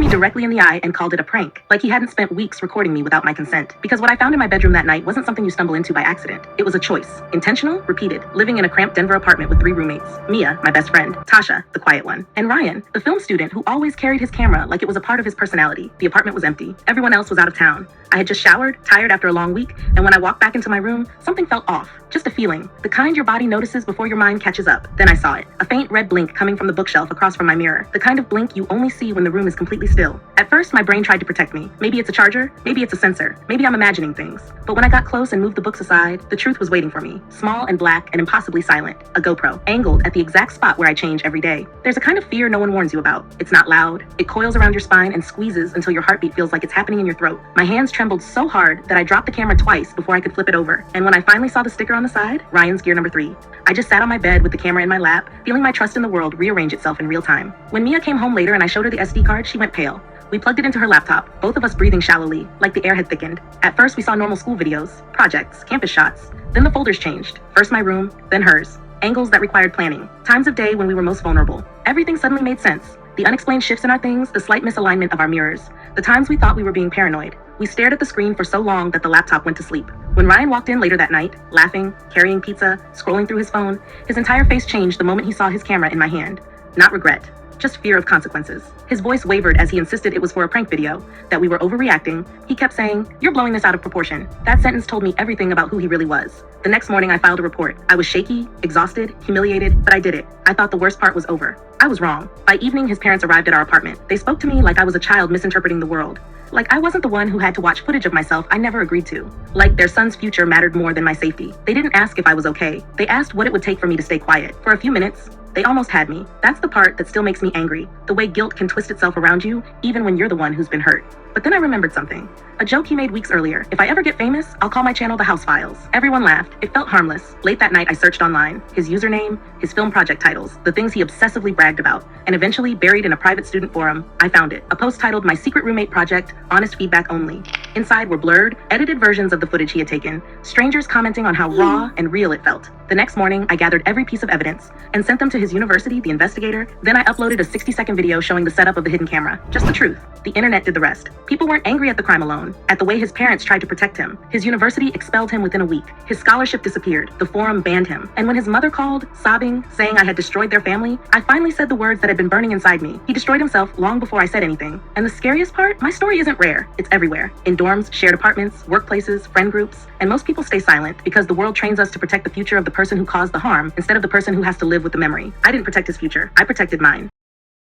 directly in the eye and called it a prank, like he hadn't spent weeks recording me without my consent. Because what I found in my bedroom that night wasn't something you stumble into by accident. It was a choice. Intentional, repeated, living in a cramped Denver apartment with 3 roommates. Mia, my best friend, Tasha, the quiet one, and Ryan, the film student who always carried his camera like it was a part of his personality. The apartment was empty. Everyone else was out of town. I had just showered, tired after a long week, and when I walked back into my room, something felt off. Just a feeling. The kind your body notices before your mind catches up. Then I saw it. A faint red blink coming from the bookshelf across from my mirror. The kind of blink you only see when the room is completely still. At first, my brain tried to protect me. Maybe it's a charger, maybe it's a sensor, maybe I'm imagining things. But when I got close and moved the books aside, the truth was waiting for me. Small and black and impossibly silent. A GoPro, angled at the exact spot where I change every day. There's a kind of fear no one warns you about. It's not loud. It coils around your spine and squeezes until your heartbeat feels like it's happening in your throat. My hands trembled so hard that I dropped the camera twice before I could flip it over. And when I finally saw the sticker on the side, Ryan's gear number 3, I just sat on my bed with the camera in my lap, feeling my trust in the world rearrange itself in real time. When Mia came home later and I showed her the SD card, she went pale. We plugged it into her laptop, both of us breathing shallowly, like the air had thickened. At first, we saw normal school videos, projects, campus shots. Then the folders changed. First my room, then hers. Angles that required planning. Times of day when we were most vulnerable. Everything suddenly made sense. The unexplained shifts in our things, the slight misalignment of our mirrors. The times we thought we were being paranoid. We stared at the screen for so long that the laptop went to sleep. When Ryan walked in later that night, laughing, carrying pizza, scrolling through his phone, his entire face changed the moment he saw his camera in my hand. Not regret, just fear of consequences. His voice wavered as he insisted it was for a prank video, that we were overreacting. He kept saying, "You're blowing this out of proportion." That sentence told me everything about who he really was. The next morning I filed a report. I was shaky, exhausted, humiliated, but I did it. I thought the worst part was over. I was wrong. By evening, his parents arrived at our apartment. They spoke to me like I was a child misinterpreting the world. Like I wasn't the one who had to watch footage of myself I never agreed to. Like their son's future mattered more than my safety. They didn't ask if I was okay. They asked what it would take for me to stay quiet. For a few minutes, they almost had me. That's the part that still makes me angry. The way guilt can twist itself around you, even when you're the one who's been hurt. But then I remembered something. A joke he made weeks earlier. If I ever get famous, I'll call my channel The House Files. Everyone laughed. It felt harmless. Late that night, I searched online. His username, his film project titles, the things he obsessively bragged about. And eventually, buried in a private student forum, I found it. A post titled My Secret Roommate Project, Honest Feedback Only. Inside were blurred, edited versions of the footage he had taken, strangers commenting on how raw and real it felt. The next morning, I gathered every piece of evidence and sent them to his university, the investigator. Then I uploaded a 60-second video showing the setup of the hidden camera. Just the truth. The internet did the rest. People weren't angry at the crime alone, at the way his parents tried to protect him. His university expelled him within a week. His scholarship disappeared. The forum banned him. And when his mother called, sobbing, saying I had destroyed their family, I finally said the words that had been burning inside me. He destroyed himself long before I said anything. And the scariest part, my story isn't rare. It's everywhere. In dorms, shared apartments, workplaces, friend groups. And most people stay silent because the world trains us to protect the future of the person who caused the harm instead of the person who has to live with the memory. I didn't protect his future. I protected mine.